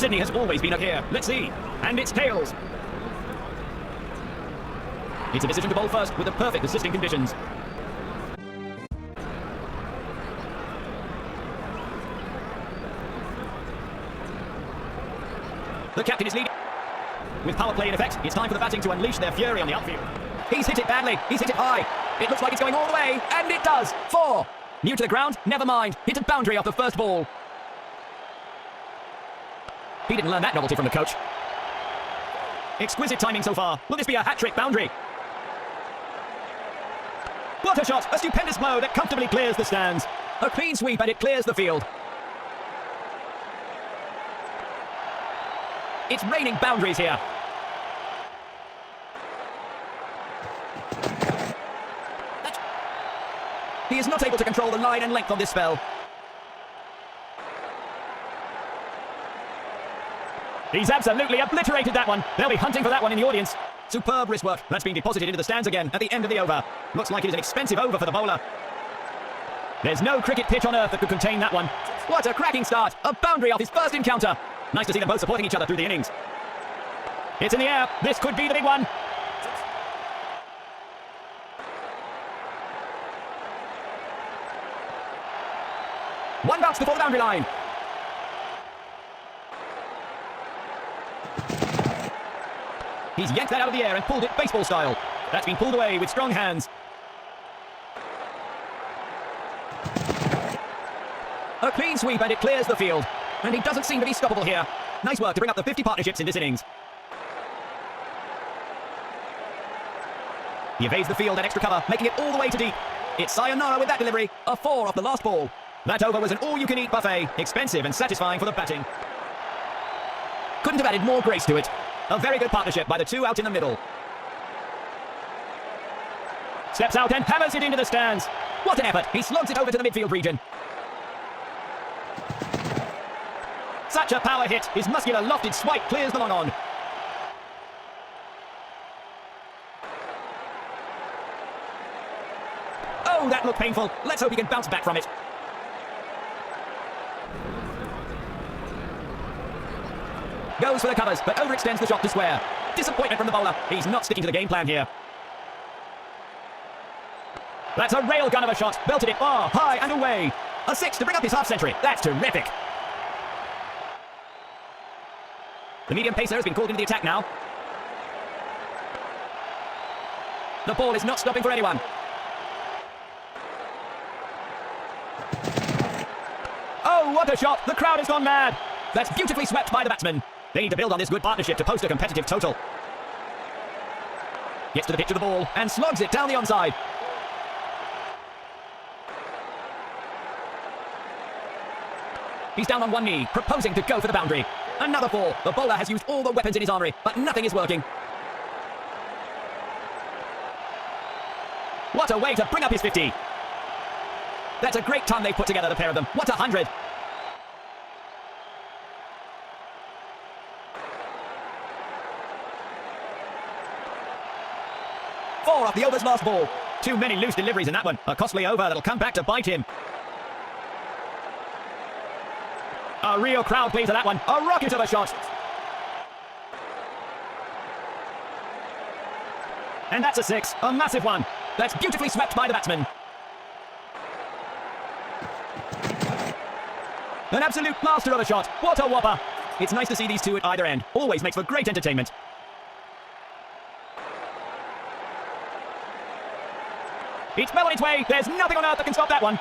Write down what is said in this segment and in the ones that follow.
Sydney has always been up here. Let's see. And it's tails. It's a decision to bowl first with the perfect assisting conditions. The captain is leading. With power play in effect, it's time for the batting to unleash their fury on the outfield. He's hit it badly. He's hit it high. It looks like it's going all the way, and it does. 4. New to the ground? Never mind. Hit a boundary off the first ball. He didn't learn that novelty from the coach. Exquisite timing so far. Will this be a hat-trick boundary? What a shot! A stupendous blow that comfortably clears the stands. A clean sweep and it clears the field. It's raining boundaries here. He is not able to control the line and length of this spell. He's absolutely obliterated that one. They'll be hunting for that one in the audience. Superb wrist work. That's been deposited into the stands again at the end of the over. Looks like it is an expensive over for the bowler. There's no cricket pitch on earth that could contain that one. What a cracking start. A boundary off his first encounter. Nice to see them both supporting each other through the innings. It's in the air. This could be the big one. One bounce before the boundary line. He's yanked that out of the air and pulled it baseball style. That's been pulled away with strong hands. A clean sweep and it clears the field. And he doesn't seem to be stoppable here. Nice work to bring up the 50 partnerships in this innings. He evades the field at extra cover, making it all the way to deep. It's sayonara with that delivery. A 4 off the last ball. That over was an all-you-can-eat buffet. Expensive and satisfying for the batting. Couldn't have added more grace to it. A very good partnership by the two out in the middle. Steps out and hammers it into the stands. What an effort. He slogs it over to the midfield region. Such a power hit. His muscular lofted swipe clears the long on. Oh, that looked painful. Let's hope he can bounce back from it. Goes for the covers, but overextends the shot to square. Disappointment from the bowler. He's not sticking to the game plan here. That's a railgun of a shot. Belted it far, high and away. A 6 to bring up his half-century. That's terrific. The medium pacer has been called into the attack now. The ball is not stopping for anyone. Oh, what a shot. The crowd has gone mad. That's beautifully swept by the batsman. They need to build on this good partnership to post a competitive total. Gets to the pitch of the ball and slogs it down the onside. He's down on one knee, proposing to go for the boundary. Another 4. The bowler has used all the weapons in his armory, but nothing is working. What a way to bring up his 50. That's a great ton they've put together, the pair of them. What a 100. Four off the over's last ball. Too many loose deliveries in that one. A costly over that'll come back to bite him. A real crowd play to that one. A rocket of a shot. And that's a 6. A massive one. That's beautifully swept by the batsman. An absolute master of a shot. What a whopper. It's nice to see these two at either end. Always makes for great entertainment. It's well on its way. There's nothing on earth that can stop that one.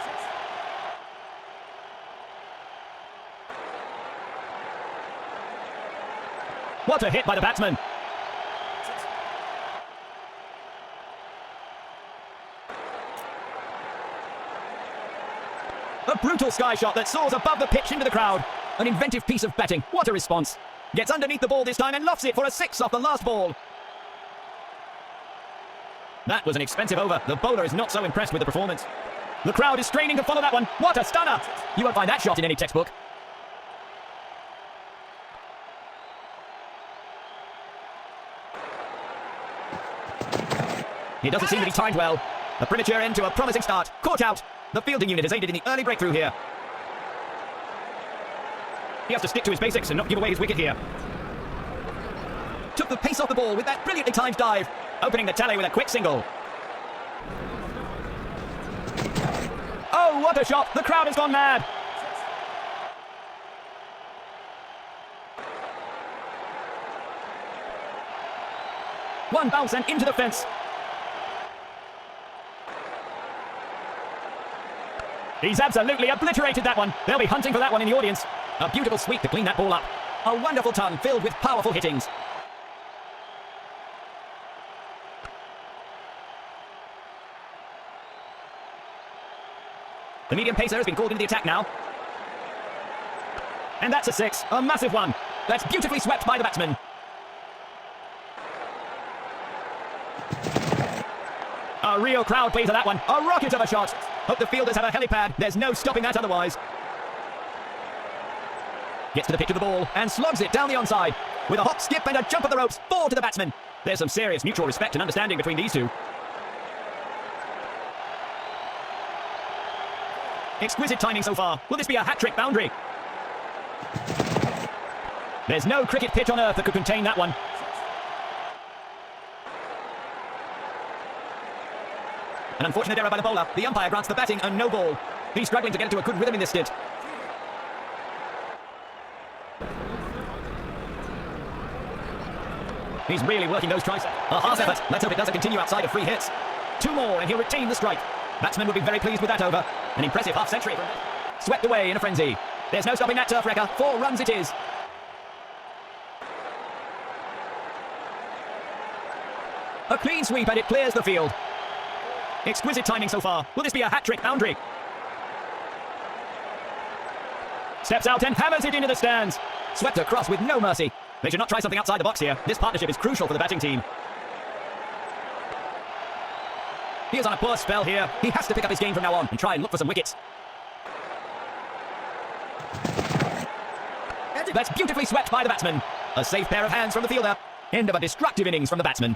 What a hit by the batsman. A brutal sky shot that soars above the pitch into the crowd. An inventive piece of batting. What a response. Gets underneath the ball this time and lofts it for a 6 off the last ball. That was an expensive over. The bowler is not so impressed with the performance. The crowd is straining to follow that one. What a stunner! You won't find that shot in any textbook. It doesn't seem to be timed well. A premature end to a promising start. Caught out. The fielding unit has aided in the early breakthrough here. He has to stick to his basics and not give away his wicket here. Took the pace off the ball with that brilliantly timed dive, opening the tally with a quick single. Oh, what a shot! The crowd has gone mad! One bounce and into the fence. He's absolutely obliterated that one. They'll be hunting for that one in the audience. A beautiful sweep to clean that ball up. A wonderful ton filled with powerful hittings. The medium pacer has been called into the attack now. And that's a 6, a massive one. That's beautifully swept by the batsman. A real crowd pleaser that one. A rocket of a shot. Hope the fielders have a helipad. There's no stopping that otherwise. Gets to the pitch of the ball and slogs it down the onside. With a hop, skip and a jump of the ropes. 4 to the batsman. There's some serious mutual respect and understanding between these two. Exquisite timing so far. Will this be a hat-trick boundary? There's no cricket pitch on earth that could contain that one. An unfortunate error by the bowler. The umpire grants the batting a no ball. He's struggling to get into a good rhythm in this stint. He's really working those triceps. A half effort. Let's hope it doesn't continue outside of free hits. 2 more and he'll retain the strike. Batsman would be very pleased with that over. An impressive half-century. Swept away in a frenzy. There's no stopping that turf wrecker. 4 runs it is. A clean sweep and it clears the field. Exquisite timing so far. Will this be a hat-trick boundary? Steps out and hammers it into the stands. Swept across with no mercy. They should not try something outside the box here. This partnership is crucial for the batting team. He is on a poor spell here. He has to pick up his game from now on and try and look for some wickets. That's beautifully swept by the batsman. A safe pair of hands from the fielder. End of a destructive innings from the batsman.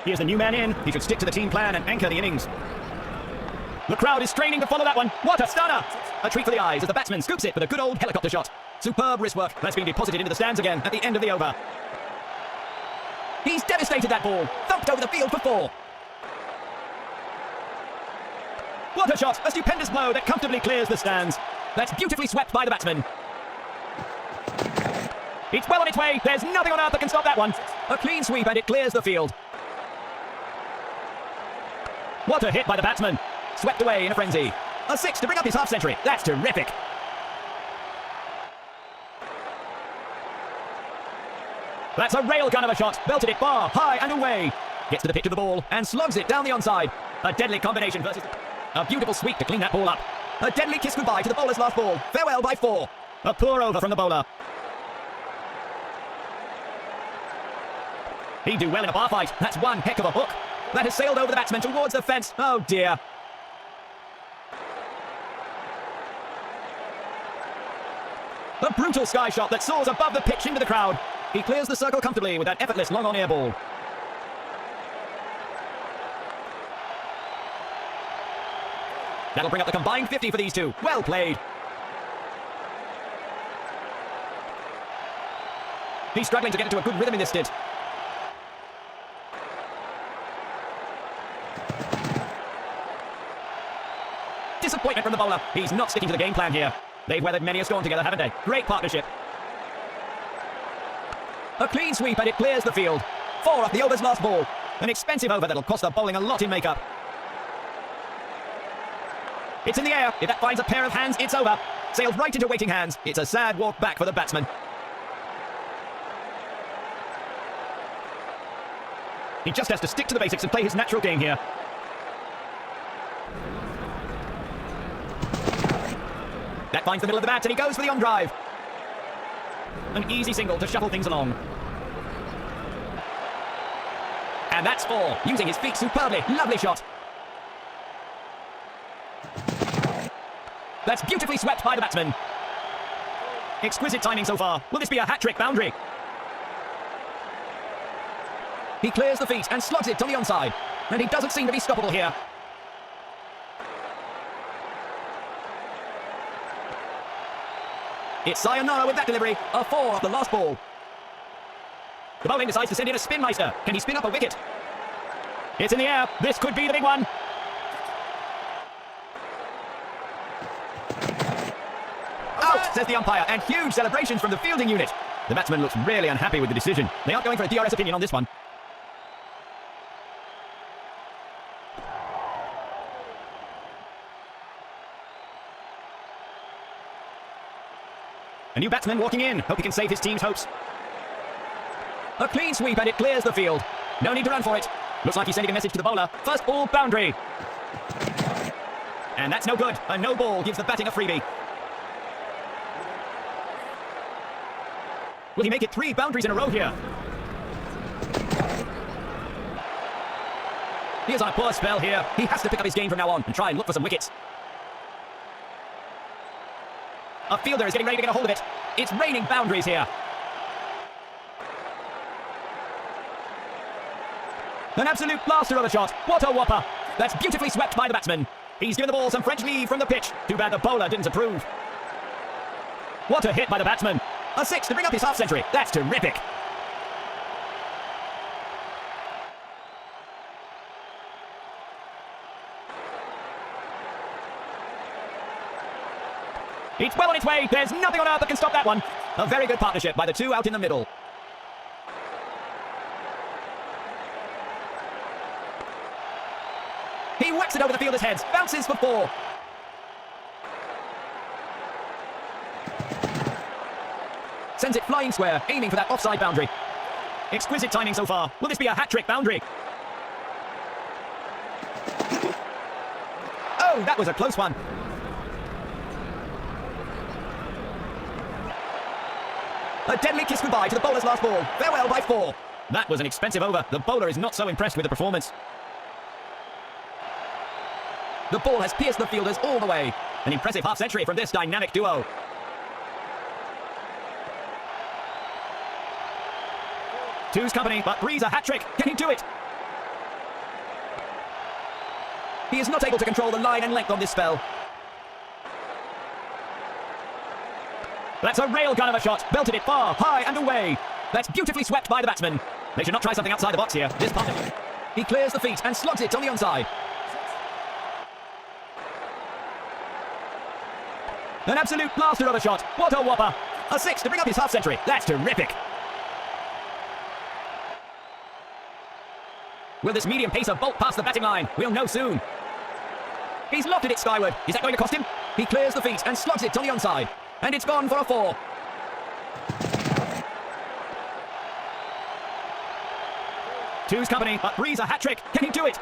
Here's the new man in. He should stick to the team plan and anchor the innings. The crowd is straining to follow that one. What a stunner! A treat for the eyes as the batsman scoops it with a good old helicopter shot. Superb wrist work. That's been deposited into the stands again at the end of the over. He's devastated that ball. Thumped over the field for 4. What a shot! A stupendous blow that comfortably clears the stands. That's beautifully swept by the batsman. It's well on its way. There's nothing on earth that can stop that one. A clean sweep and it clears the field. What a hit by the batsman. Swept away in a frenzy. A 6 to bring up his half-century. That's terrific. That's a railgun of a shot. Belted it far, high and away. Gets to the pitch of the ball and slogs it down the onside. A deadly combination versus... A beautiful sweep to clean that ball up. A deadly kiss goodbye to the bowler's last ball. Farewell by 4. A poor over from the bowler. He'd do well in a bar fight. That's one heck of a hook. That has sailed over the batsman towards the fence. Oh dear. A brutal sky shot that soars above the pitch into the crowd. He clears the circle comfortably with that effortless long-on air ball. That'll bring up the combined 50 for these two. Well played. He's struggling to get into a good rhythm in this stint. Disappointment from the bowler. He's not sticking to the game plan here. They've weathered many a storm together, haven't they? Great partnership. A clean sweep and it clears the field. 4 off the over's last ball. An expensive over that'll cost the bowling a lot in makeup. It's in the air. If that finds a pair of hands, it's over. Sailed right into waiting hands. It's a sad walk back for the batsman. He just has to stick to the basics and play his natural game here. That finds the middle of the bat and he goes for the on drive. An easy single to shuffle things along. And that's 4, using his feet superbly. Lovely shot. That's beautifully swept by the batsman. Exquisite timing so far. Will this be a hat-trick boundary? He clears the feet and slogs it to the onside. And he doesn't seem to be stoppable here. It's sayonara with that delivery. A 4 off the last ball. The bowling decides to send in a spin meister. Can he spin up a wicket? It's in the air. This could be the big one. Out, says the umpire, and huge celebrations from the fielding unit. The batsman looks really unhappy with the decision. They aren't going for a DRS opinion on this one. A new batsman walking in. Hope he can save his team's hopes. A clean sweep and it clears the field. No need to run for it. Looks like he's sending a message to the bowler. First ball boundary. And that's no good. A no ball gives the batting a freebie. Will he make it 3 boundaries in a row here? He is on a poor spell here. He has to pick up his game from now on and try and look for some wickets. A fielder is getting ready to get a hold of it. It's raining boundaries here. An absolute blaster of a shot. What a whopper. That's beautifully swept by the batsman. He's given the ball some French leave from the pitch. Too bad the bowler didn't approve. What a hit by the batsman. A 6 to bring up his half century. That's terrific. It's well on its way. There's nothing on earth that can stop that one. A very good partnership by the two out in the middle. He whacks it over the fielder's heads. Bounces for 4. Sends it flying square, aiming for that offside boundary. Exquisite timing so far. Will this be a hat-trick boundary? Oh, that was a close one. A deadly kiss goodbye to the bowler's last ball. Farewell by 4. That was an expensive over. The bowler is not so impressed with the performance. The ball has pierced the fielders all the way. An impressive half-century from this dynamic duo. Two's company, but three's a hat-trick. Can he do it? He is not able to control the line and length on this spell. That's a railgun of a shot. Belted it far, high and away. That's beautifully swept by the batsman. They should not try something outside the box here. This partner. He clears the feet and slogs it on the onside. An absolute blaster of a shot. What a whopper. A 6 to bring up his half-century. That's terrific. Will this medium pacer bolt past the batting line? We'll know soon. He's lofted it skyward. Is that going to cost him? He clears the feet and slogs it on the onside. And it's gone for a 4. Two's company, but three's a hat-trick. Can he do it?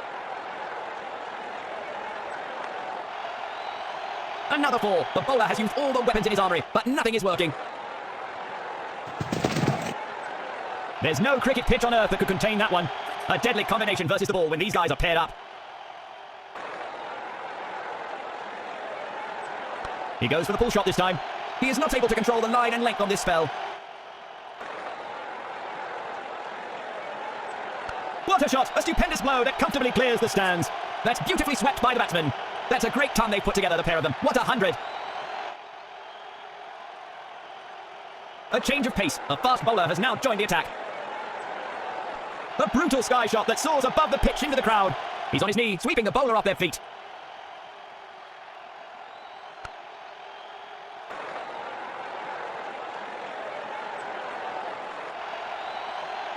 Another 4. The bowler has used all the weapons in his armoury, but nothing is working. There's no cricket pitch on earth that could contain that one. A deadly combination versus the ball when these guys are paired up. He goes for the pull shot this time. He is not able to control the line and length on this spell. What a shot! A stupendous blow that comfortably clears the stands. That's beautifully swept by the batsman. That's a great ton they've put together, the pair of them. What a 100! A change of pace. A fast bowler has now joined the attack. A brutal sky shot that soars above the pitch into the crowd. He's on his knee, sweeping the bowler off their feet.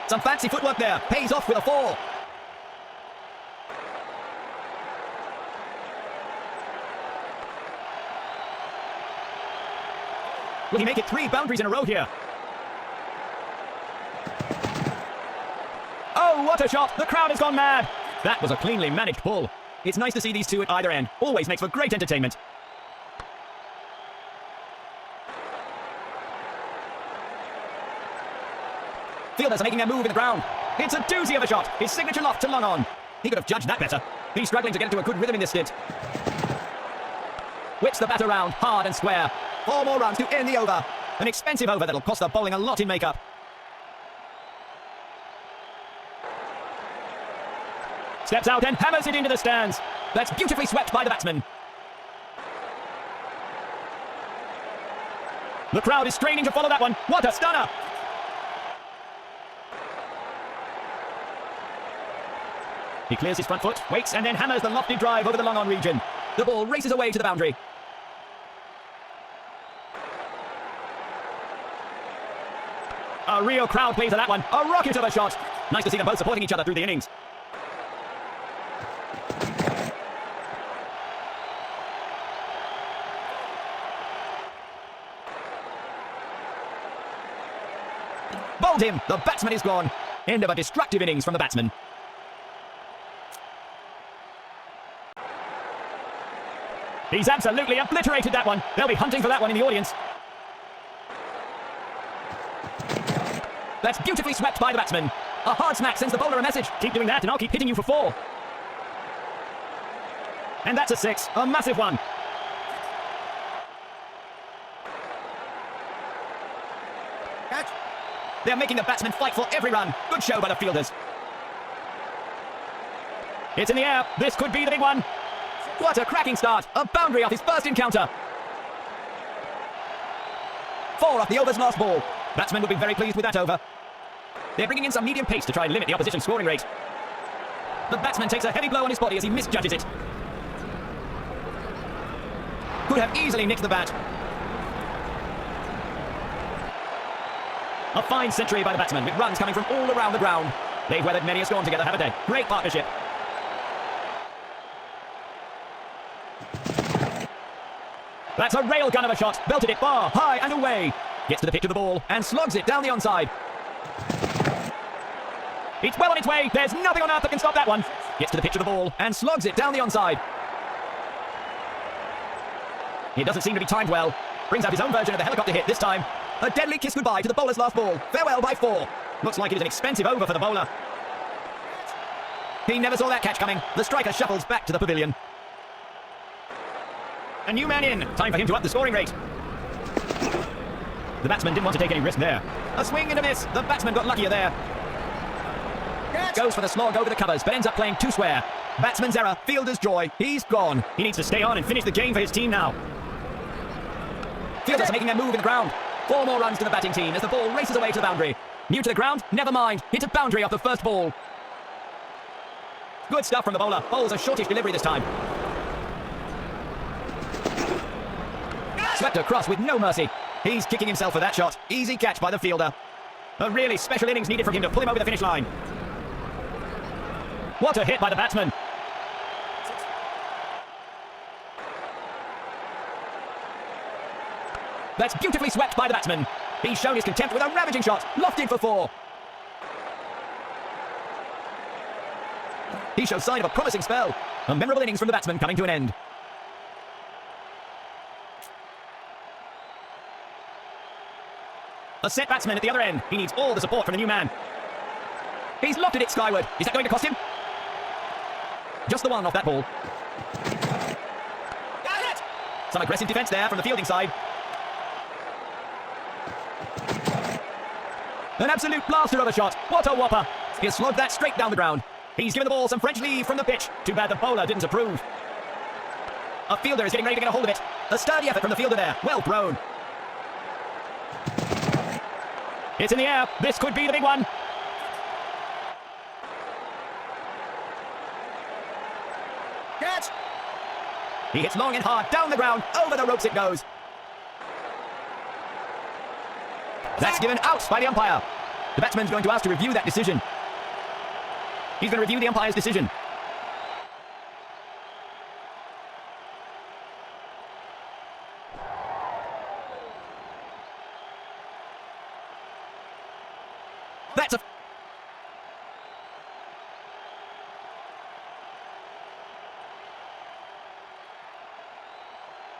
Some fancy footwork there. Pays off with a 4. Will he make it 3 boundaries in a row here? Oh, what a shot! The crowd has gone mad! That was a cleanly managed pull. It's nice to see these two at either end. Always makes for great entertainment. Fielders are making a move in the ground. It's a doozy of a shot. His signature loft to long on. He could have judged that better. He's struggling to get into a good rhythm in this stint. Whips the bat around, hard and square. 4 more runs to end the over. An expensive over that'll cost the bowling a lot in makeup. Steps out and hammers it into the stands. That's beautifully swept by the batsman. The crowd is straining to follow that one. What a stunner! He clears his front foot, waits, and then hammers the lofty drive over the long-on region. The ball races away to the boundary. A real crowd pleaser, that one. A rocket of a shot. Nice to see them both supporting each other through the innings. Bowled him. The batsman is gone. End of a destructive innings from the batsman. He's absolutely obliterated that one. They'll be hunting for that one in the audience. That's beautifully swept by the batsman. A hard smack sends the bowler a message. Keep doing that and I'll keep hitting you for 4. And that's a 6. A massive one. Catch. They're making the batsmen fight for every run. Good show by the fielders. It's in the air. This could be the big one. What a cracking start. A boundary off his first encounter. 4 off the over's last ball. Batsmen will be very pleased with that over. They're bringing in some medium pace to try and limit the opposition's scoring rate. The batsman takes a heavy blow on his body as he misjudges it. Could have easily nicked the bat. A fine century by the batsman with runs coming from all around the ground. They've weathered many a storm together, haven't they? Great partnership. That's a railgun of a shot. Belted it far, high and away. Gets to the pitch of the ball and slogs it down the onside. It's well on its way. There's nothing on earth that can stop that one. Gets to the pitch of the ball and slogs it down the onside. It doesn't seem to be timed well. Brings out his own version of the helicopter hit this time. A deadly kiss goodbye to the bowler's last ball. Farewell by 4. Looks like it is an expensive over for the bowler. He never saw that catch coming. The striker shuffles back to the pavilion. A new man in. Time for him to up the scoring rate. The batsman didn't want to take any risk there. A swing and a miss. The batsman got luckier there. Goes for the slog over the covers, but ends up playing too square. Batsman's error, fielder's joy. He's gone. He needs to stay on and finish the game for his team now. Fielders are making their move in the ground. 4 more runs to the batting team as the ball races away to the boundary. New to the ground? Never mind. Hits a boundary off the first ball. Good stuff from the bowler. Bowls a shortish delivery this time. Swept across with no mercy. He's kicking himself for that shot. Easy catch by the fielder. A really special innings needed from him to pull him over the finish line. What a hit by the batsman. That's beautifully swept by the batsman. He's shown his contempt with a ravaging shot. Lofted for 4. He shows sign of a promising spell. A memorable innings from the batsman coming to an end. A set batsman at the other end. He needs all the support from the new man. He's lofted it skyward. Is that going to cost him? Just the one off that ball. Got it! Some aggressive defense there from the fielding side. An absolute blaster of a shot. What a whopper. He's slogged that straight down the ground. He's given the ball some French leave from the pitch. Too bad the bowler didn't approve. A fielder is getting ready to get a hold of it. A sturdy effort from the fielder there. Well thrown. It's in the air. This could be the big one. Catch! He hits long and hard down the ground. Over the ropes it goes. That's given out by the umpire. The batsman's going to ask to review that decision. He's going to review the umpire's decision.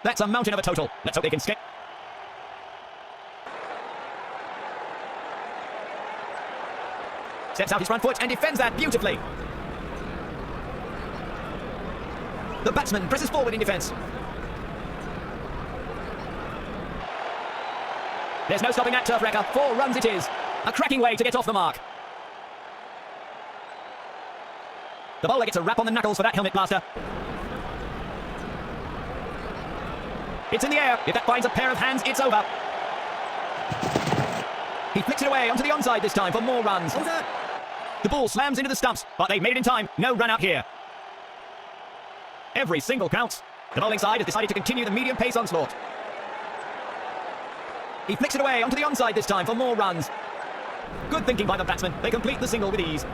That's a mountain of a total. Let's hope they can skip. Steps out his front foot and defends that beautifully. The batsman presses forward in defence. There's no stopping that turf wrecker. 4 runs it is. A cracking way to get off the mark. The bowler gets a rap on the knuckles for that helmet blaster. It's in the air. If that finds a pair of hands, it's over. He flicks it away onto the onside this time for more runs. The ball slams into the stumps, but they've made it in time. No run out here. Every single counts. The bowling side has decided to continue the medium pace onslaught. He flicks it away onto the onside this time for more runs. Good thinking by the batsman. They complete the single with ease.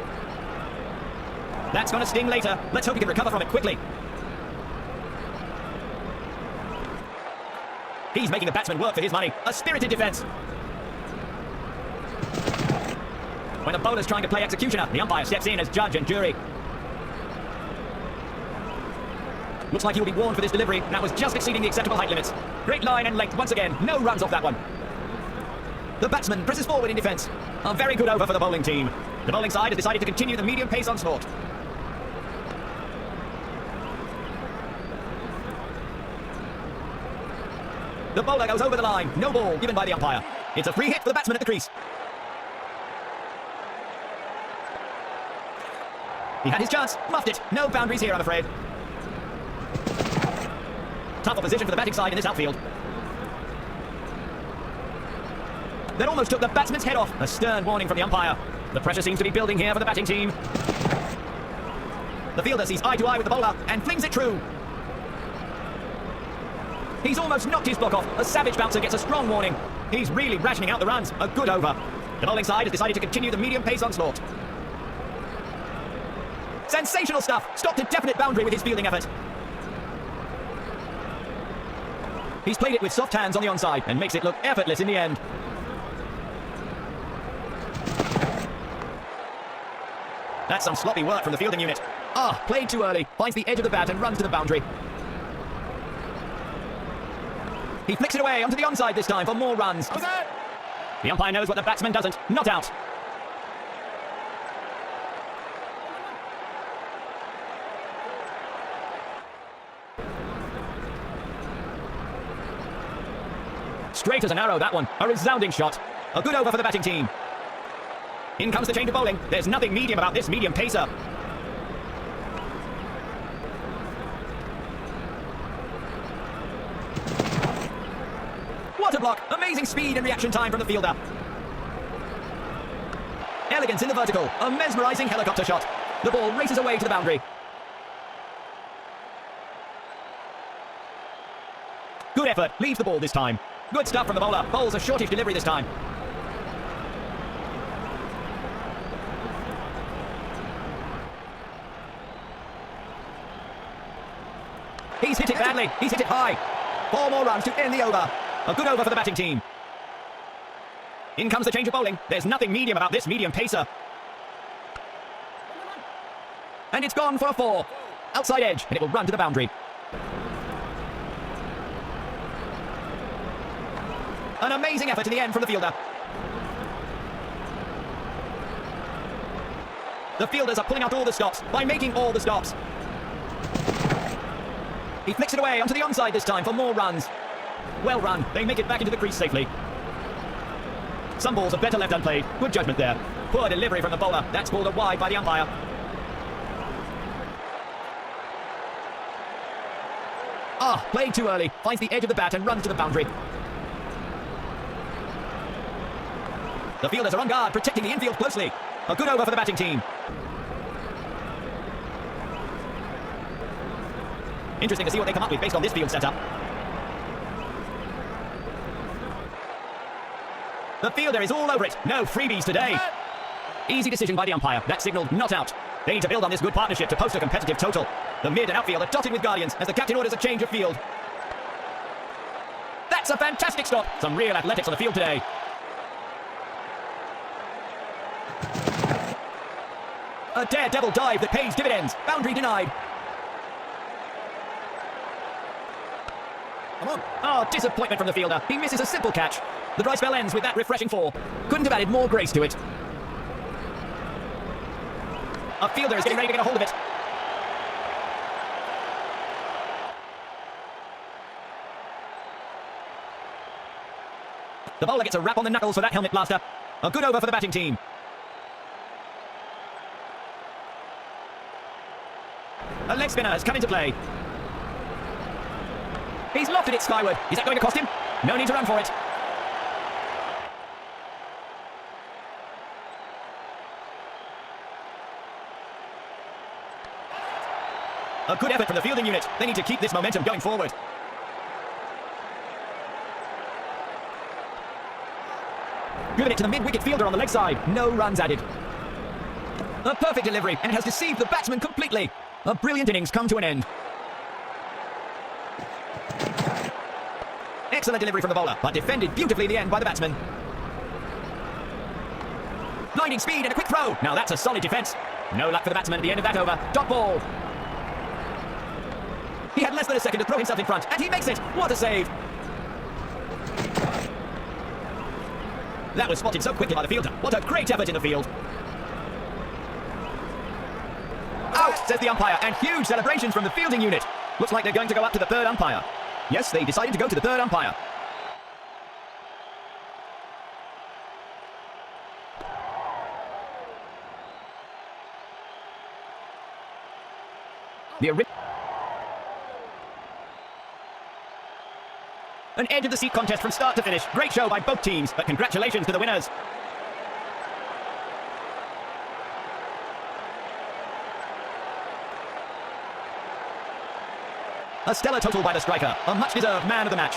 That's going to sting later. Let's hope he can recover from it quickly. He's making the batsman work for his money. A spirited defence. When the bowler's trying to play executioner, the umpire steps in as judge and jury. Looks like he will be warned for this delivery. That was just exceeding the acceptable height limits. Great line and length once again. No runs off that one. The batsman presses forward in defence. A very good over for the bowling team. The bowling side has decided to continue the medium pace onslaught. The bowler goes over the line. No ball given by the umpire. It's a free hit for the batsman at the crease. He had his chance. Muffed it. No boundaries here, I'm afraid. Tough opposition for the batting side in this outfield. That almost took the batsman's head off. A stern warning from the umpire. The pressure seems to be building here for the batting team. The fielder sees eye to eye with the bowler and flings it true. He's almost knocked his block off. A savage bouncer gets a strong warning. He's really rationing out the runs. A good over. The bowling side has decided to continue the medium pace onslaught. Sensational stuff. Stopped a definite boundary with his fielding effort. He's played it with soft hands on the onside and makes it look effortless in the end. That's some sloppy work from the fielding unit. Played too early. Finds the edge of the bat and runs to the boundary. He flicks it away onto the onside this time for more runs. The umpire knows what the batsman doesn't. Not out. Straight as an arrow, that one. A resounding shot. A good over for the batting team. In comes the change of bowling. There's nothing medium about this medium pacer. What a block. Amazing speed and reaction time from the fielder. Elegance in the vertical. A mesmerizing helicopter shot. The ball races away to the boundary. Good effort. Leaves the ball this time. Good stuff from the bowler. Bowls a shortish delivery this time. He's hit it badly. He's hit it high. 4 more runs to end the over. A good over for the batting team. In comes the change of bowling. There's nothing medium about this medium pacer. And it's gone for a 4. Outside edge, and it will run to the boundary. An amazing effort in the end from the fielder. The fielders are pulling out all the stops by making all the stops. He flicks it away onto the onside this time for more runs. Well run. They make it back into the crease safely. Some balls are better left unplayed. Good judgment there. Poor delivery from the bowler. That's called a wide by the umpire. Played too early. Finds the edge of the bat and runs to the boundary. The fielders are on guard, protecting the infield closely. A good over for the batting team. Interesting to see what they come up with based on this field setup. The fielder is all over it. No freebies today. Easy decision by the umpire. That signaled not out. They need to build on this good partnership to post a competitive total. The mid and outfield are dotted with guardians as the captain orders a change of field. That's a fantastic stop. Some real athletics on the field today. A daredevil dive that pays dividends. Boundary denied. Come on. Disappointment from the fielder. He misses a simple catch. The dry spell ends with that refreshing 4. Couldn't have added more grace to it. A fielder is getting ready to get a hold of it. The bowler gets a wrap on the knuckles for that helmet blaster. A good over for the batting team. A leg spinner has come into play. He's lofted it skyward. Is that going to cost him? No need to run for it. A good effort from the fielding unit. They need to keep this momentum going forward. Given it to the mid-wicket fielder on the leg side. No runs added. A perfect delivery, and it has deceived the batsman completely. A brilliant innings come to an end. Excellent delivery from the bowler, but defended beautifully in the end by the batsman. Blinding speed and a quick throw. Now that's a solid defence. No luck for the batsman at the end of that over. Dot ball. He had less than a second to throw himself in front, and he makes it. What a save. That was spotted so quickly by the fielder. What a great effort in the field. Out, says the umpire, and huge celebrations from the fielding unit. Looks like they're going to go up to the third umpire. Yes, they decided to go to the third umpire. An edge-of-the-seat contest from start to finish. Great show by both teams, but congratulations to the winners. A stellar total by the striker. A much-deserved man of the match.